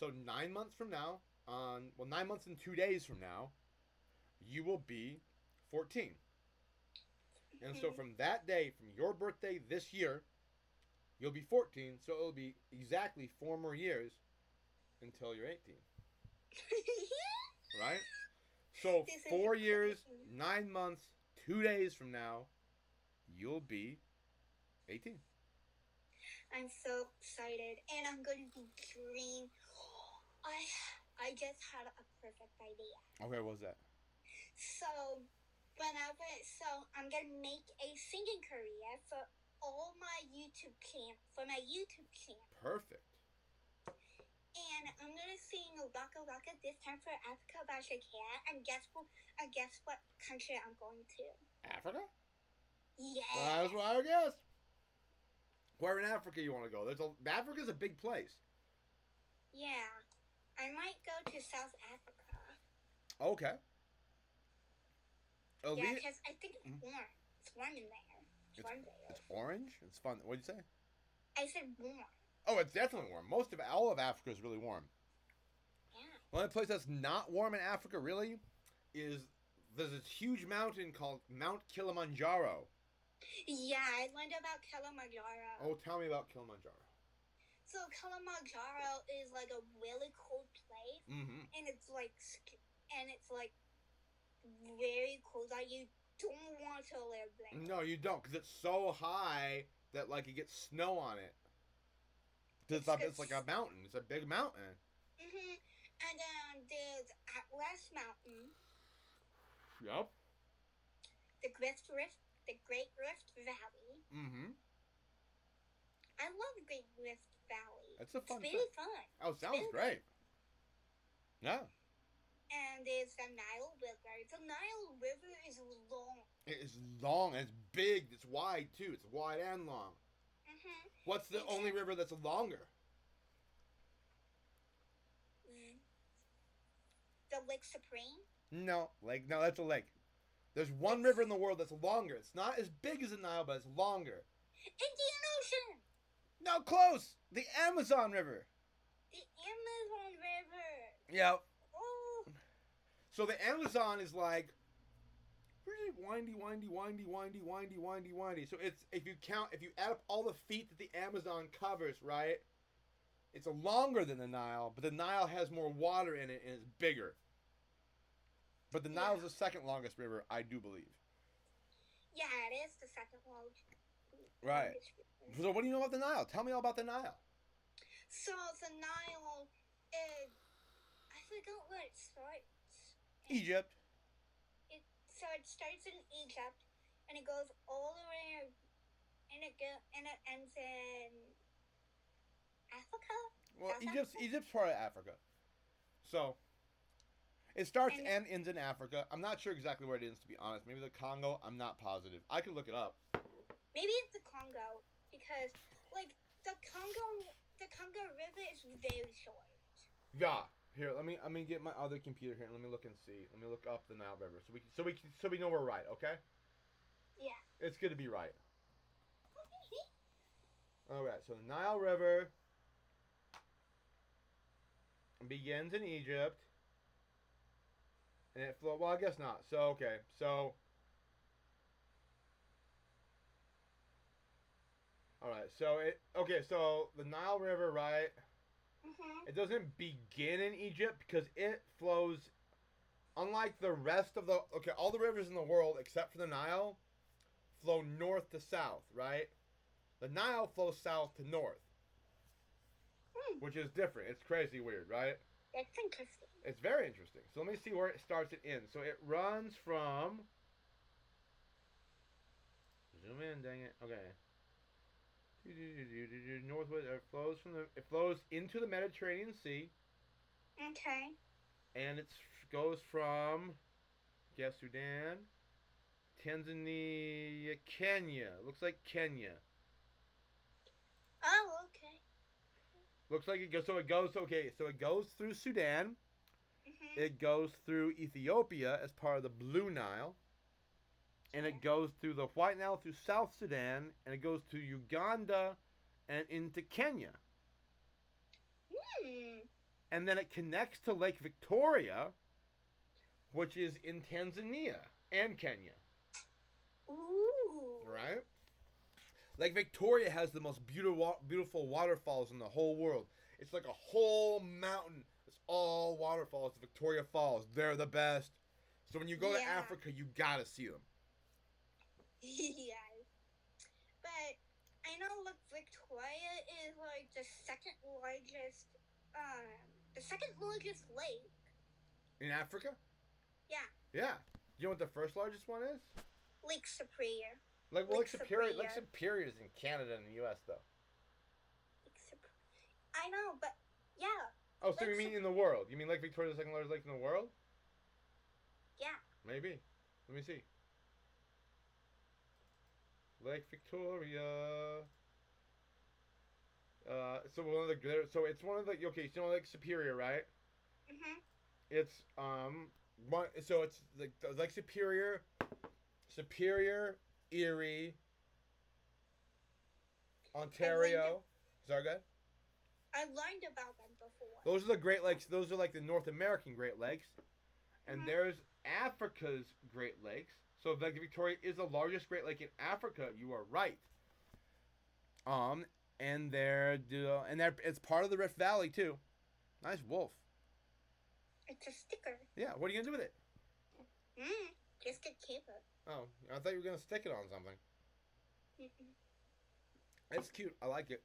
So 9 months from now, 9 months and 2 days from now, you will be 14. And so from that day, from your birthday this year, you'll be 14. So it'll be exactly 4 more years until you're 18. Right? So This is 4 years, crazy. 9 months, 2 days from now, you'll be 18. I'm so excited, and I'm going to be green. I I just had a perfect idea. Okay, what was that? So I'm gonna make a singing career for all my YouTube channel. Perfect. And I'm gonna sing Waka Waka this time for Africa by Shakira. And guess what country I'm going to? Africa? Yeah. That's what I guessed. Where in Africa you want to go? Africa's a big place. Yeah. I might go to South Africa. Okay. Yeah, because I think it's warm. It's warm in there. It's orange? It's fun. What'd you say? I said warm. Oh, it's definitely warm. All of Africa is really warm. Yeah. The only place that's not warm in Africa, really, is there's this huge mountain called Mount Kilimanjaro. Yeah, I learned about Kilimanjaro. Oh, tell me about Kilimanjaro. So Kilimanjaro is like a really cold place, Mm-hmm. and it's like very cold. Like you don't want to live there. No, you don't, because it's so high that like you get snow on it. It's like a mountain. It's a big mountain. Mhm. And then there's Atlas Mountain. Yep. The Great Rift Valley. Mm-hmm. I love the Great Rift Valley. It's a fun. It's really fun. Oh, sounds great. Yeah. And there's the Nile River. The Nile River is long. It is long and it's big. It's wide too. It's wide and long. Mm-hmm. What's the only river that's longer? The Lake Supreme? No, that's a lake. There's one river in the world that's longer. It's not as big as the Nile, but it's longer. Indian Ocean! No, close! The Amazon River. The Amazon River. Yep. Oh. So the Amazon is like really windy. So it's if you add up all the feet that the Amazon covers, right? It's longer than the Nile, but the Nile has more water in it and it's bigger. But the Nile is the second longest river, I do believe. Yeah, it is the second longest. Right. So what do you know about the Nile? Tell me all about the Nile. So the Nile is, I forgot where it starts. Egypt. So it starts in Egypt, and it goes all the way, and it ends in Africa. Well, South Egypt's part of Africa. So it starts and ends in Africa. I'm not sure exactly where it ends, to be honest. Maybe the Congo. I'm not positive. I could look it up. Maybe it's the Congo, because like the Congo River is very short. Yeah. Here, let me get my other computer here and let me look and see. Let me look up the Nile River so we know we're right, okay? Yeah. It's good to be right. All right. So the Nile River begins in Egypt, and it flows. Well, I guess not. So okay. So all right. So the Nile River, right? Mm-hmm. It doesn't begin in Egypt because it flows. Unlike the rest of all the rivers in the world except for the Nile flow north to south, right? The Nile flows south to north, which is different. It's crazy weird, right? That's interesting. It's very interesting. So let me see where it starts and ends. So it runs from. Zoom in, dang it. Okay. Northwest. It flows into the Mediterranean Sea. Okay. And it goes from, guess, Sudan, Tanzania, Kenya. Looks like Kenya. Oh, okay. Looks like it goes. So it goes through Sudan. Mm-hmm. It goes through Ethiopia as part of the Blue Nile. And it goes through the White Nile through South Sudan, and it goes to Uganda and into Kenya. and then it connects to Lake Victoria, which is in Tanzania and Kenya. Ooh. Right? Lake Victoria has the most beautiful waterfalls in the whole world. It's like a whole mountain. It's all waterfalls. Victoria Falls. They're the best. So when you go to Africa, you gotta see them. Yes. But I know Lake Victoria is like the second largest lake. In Africa? Yeah. Yeah. You know what the first largest one is? Lake Superior. Lake Superior is in Canada and the U.S. though. I know, but yeah. Oh, so you mean in the world? You mean Lake Victoria is the second largest lake in the world? Yeah. Maybe. Let me see. Lake Victoria. So it's one of the okay. So Lake Superior, right? Mhm. It's So it's Lake Superior, Erie, Ontario. Sorry, go ahead. I learned about them before. Those are the Great Lakes. Those are like the North American Great Lakes. And there's Africa's Great Lakes. So Lake Victoria is the largest Great Lake in Africa. You are right. And it's part of the Rift Valley too. Nice wolf. It's a sticker. Yeah. What are you gonna do with it? Just to keep it. Oh, I thought you were gonna stick it on something. Mm-mm. It's cute. I like it.